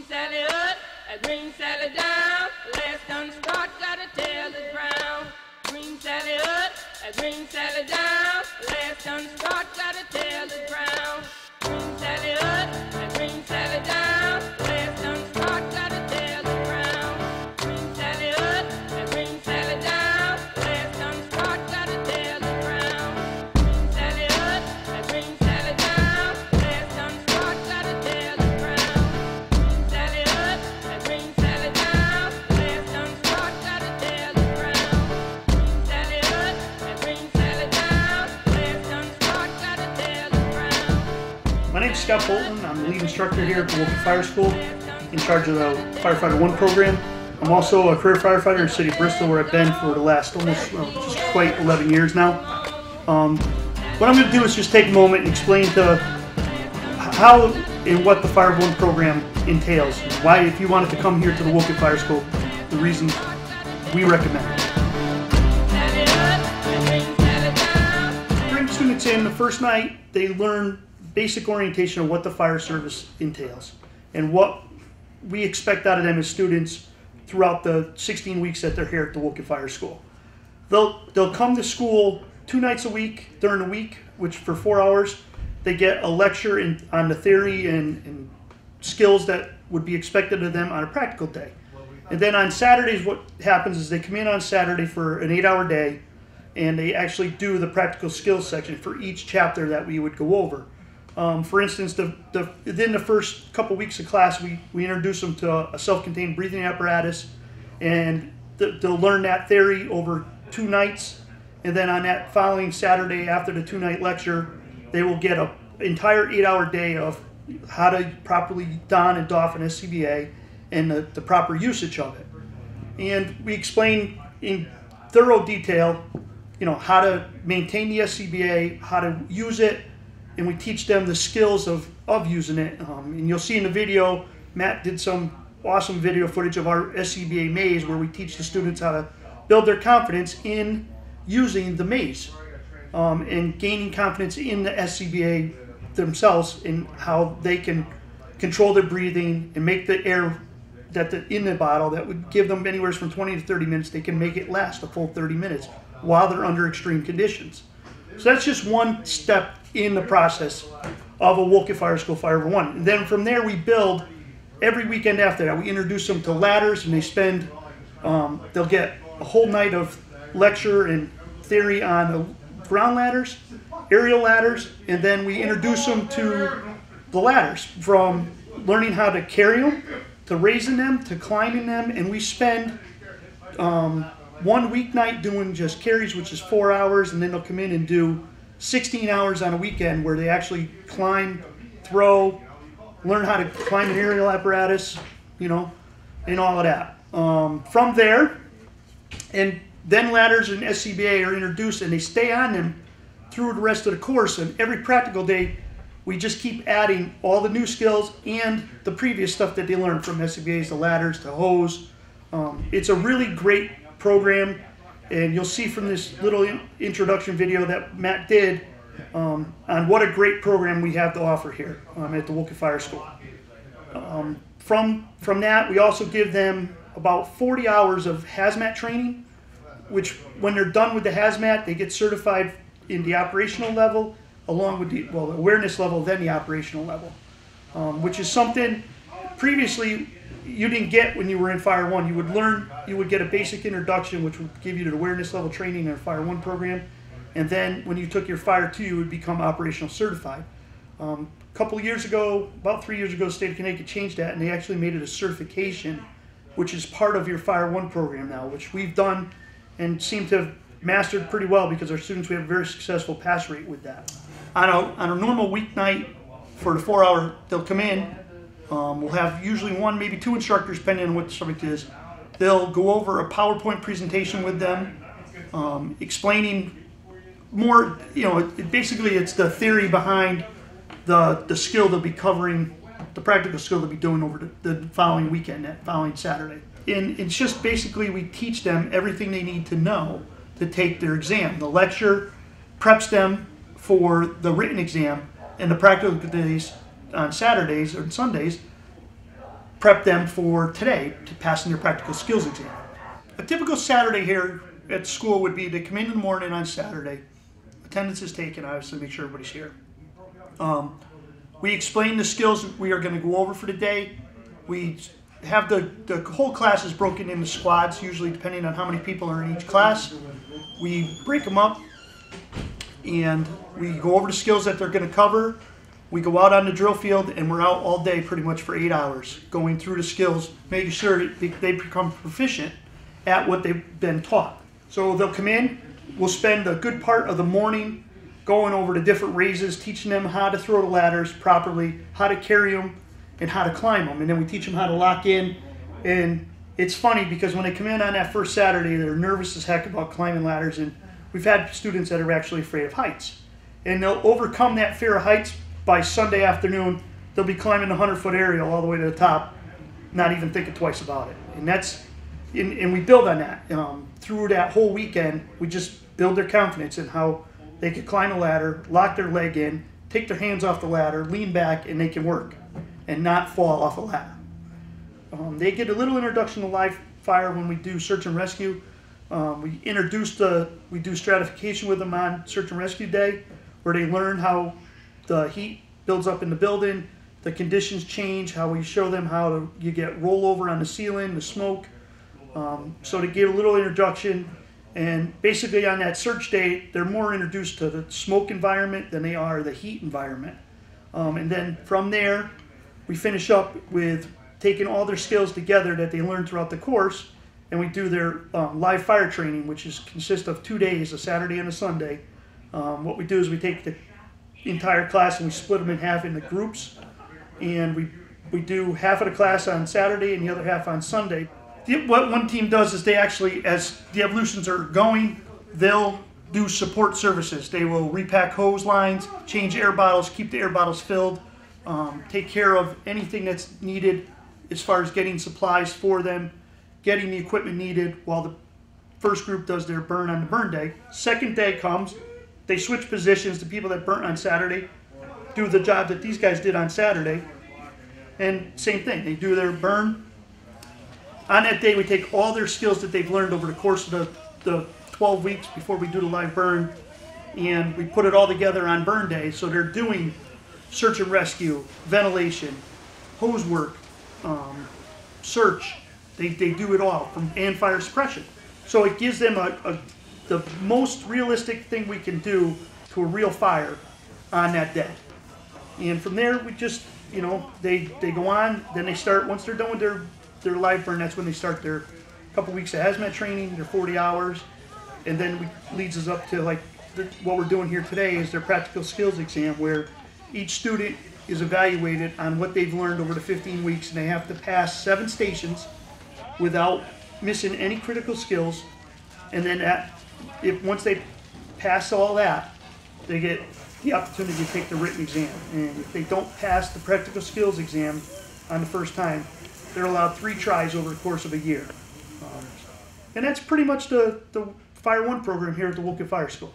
Sally up, green Sally down. Last done start, gotta tell the ground. Green Sally up, green Sally down. Last done start, gotta tell the ground. Green Sally up, green Sally down. Last done start, gotta tell the ground. Green Sally up, green Sally down. Last done start, gotta tell the ground. Green Sally up, green Sally down. Last done start, gotta tell the ground. Green Sally up, green Sally down. Last done start, gotta tell the ground. Green Sally up, green Sally down. Last done start, gotta tell the ground. My name is Scott Bolton. I'm the lead instructor here at the Wolcott Fire School, in charge of the Firefighter 1 program. I'm also a career firefighter in the city of Bristol, where I've been for the last almost just quite 11 years now. What I'm going to do is just take a moment and explain to how and what the Fire 1 program entails. Why, if you wanted to come here to the Wolcott Fire School, the reasons we recommend it. Bring students in the first night, they learn basic orientation of what the fire service entails and what we expect out of them as students throughout the 16 weeks that they're here at the Wolcott Fire School. They'll come to school 2 nights a week during the week, which for 4 hours, they get a lecture on the theory and skills that would be expected of them on a practical day. And then on Saturdays, what happens is they come in on Saturday for an 8-hour day, and they actually do the practical skills section for each chapter that we would go over. For instance, within the first couple weeks of class, we introduce them to a self-contained breathing apparatus, and they'll learn that theory over 2 nights. And then on that following Saturday, after the 2-night lecture, they will get an entire 8-hour day of how to properly don and doff an SCBA and the proper usage of it. And we explain in thorough detail, how to maintain the SCBA, how to use it, and we teach them the skills of using it. And you'll see in the video, Matt did some awesome video footage of our SCBA maze, where we teach the students how to build their confidence in using the maze and gaining confidence in the SCBA themselves, in how they can control their breathing and make the air in the bottle that would give them anywhere from 20 to 30 minutes. They can make it last a full 30 minutes while they're under extreme conditions. So that's just one step in the process of a Wolcott Fire School Fire 1. And then from there, we build every weekend after that. We introduce them to ladders, and they spend, they'll get a whole night of lecture and theory on ground ladders, aerial ladders, and then we introduce them to the ladders, from learning how to carry them, to raising them, to climbing them. And we spend 1 weeknight doing just carries, which is 4 hours, and then they'll come in and do 16 hours on a weekend, where they actually climb, throw, learn how to climb an aerial apparatus, and all of that. From there, and then ladders and SCBA are introduced, and they stay on them through the rest of the course. And every practical day, we just keep adding all the new skills and the previous stuff that they learned, from SCBAs to ladders to hose. It's a really great program. And you'll see from this little introduction video that Matt did on what a great program we have to offer here at the Wolcott Fire School. From that, we also give them about 40 hours of hazmat training, which when they're done with the hazmat, they get certified in the operational level, along with the awareness level, then the operational level, which is something previously you didn't get when you were in Fire 1. You would get a basic introduction, which would give you the awareness level training in our Fire 1 program. And then when you took your Fire 2, you would become operational certified. A couple of years ago, about 3 years ago, the state of Connecticut changed that, and they actually made it a certification, which is part of your Fire 1 program now, which we've done and seem to have mastered pretty well, because our students, we have a very successful pass rate with that. On a normal weeknight for the 4 hour, they'll come in. We'll have usually 1, maybe 2 instructors, depending on what the subject is. They'll go over a PowerPoint presentation with them, explaining more, basically it's the theory behind the skill they'll be covering, the practical skill they'll be doing over the following weekend, that following Saturday. And it's just basically we teach them everything they need to know to take their exam. The lecture preps them for the written exam, and the practical days on Saturdays or Sundays prep them for today to passing their practical skills exam. A typical Saturday here at school would be to come in the morning on Saturday. Attendance is taken, obviously, make sure everybody's here. We explain the skills we are going to go over for the day. We have the whole class is broken into squads, usually depending on how many people are in each class. We break them up and we go over the skills that they're going to cover. We go out on the drill field and we're out all day pretty much for 8 hours going through the skills, making sure they become proficient at what they've been taught. So they'll come in, we'll spend a good part of the morning going over the different raises, teaching them how to throw the ladders properly, how to carry them, and how to climb them. And then we teach them how to lock in. And it's funny because when they come in on that first Saturday, they're nervous as heck about climbing ladders. And we've had students that are actually afraid of heights. And they'll overcome that fear of heights by Sunday afternoon. They'll be climbing the 100-foot aerial all the way to the top, not even thinking twice about it. And we build on that. Through that whole weekend, we just build their confidence in how they could climb a ladder, lock their leg in, take their hands off the ladder, lean back, and they can work and not fall off a ladder. They get a little introduction to live fire when we do search and rescue. We do stratification with them on search and rescue day, where they learn how the heat builds up in the building, the conditions change, how we show them how you get rollover on the ceiling, the smoke. So to give a little introduction, and basically on that search day, they're more introduced to the smoke environment than they are the heat environment. And then from there, we finish up with taking all their skills together that they learned throughout the course, and we do their live fire training, which consists of 2 days, a Saturday and a Sunday. What we do is we take the entire class and we split them in half into groups, and we do half of the class on Saturday and the other half on Sunday. What one team does is they actually, as the evolutions are going, they'll do support services. They will repack hose lines, change air bottles, keep the air bottles filled, take care of anything that's needed as far as getting supplies for them, getting the equipment needed while the first group does their burn on the burn day. Second day comes, they switch positions. The people that burnt on Saturday do the job that these guys did on Saturday, and same thing, they do their burn. On that day, we take all their skills that they've learned over the course of the 12 weeks before we do the live burn, and we put it all together on burn day. So they're doing search and rescue, ventilation, hose work, search. They do it all, and fire suppression. So it gives them the most realistic thing we can do to a real fire on that day. And from there, we just, they go on, then they start, once they're done with their live burn, that's when they start their couple weeks of hazmat training, their 40 hours, and then leads us up to what we're doing here today is their practical skills exam, where each student is evaluated on what they've learned over the 15 weeks, and they have to pass 7 stations without missing any critical skills. And then once they pass all that, they get the opportunity to take the written exam. And if they don't pass the practical skills exam on the first time, they're allowed 3 tries over the course of a year. And that's pretty much the Fire 1 program here at the Wolcott Fire School.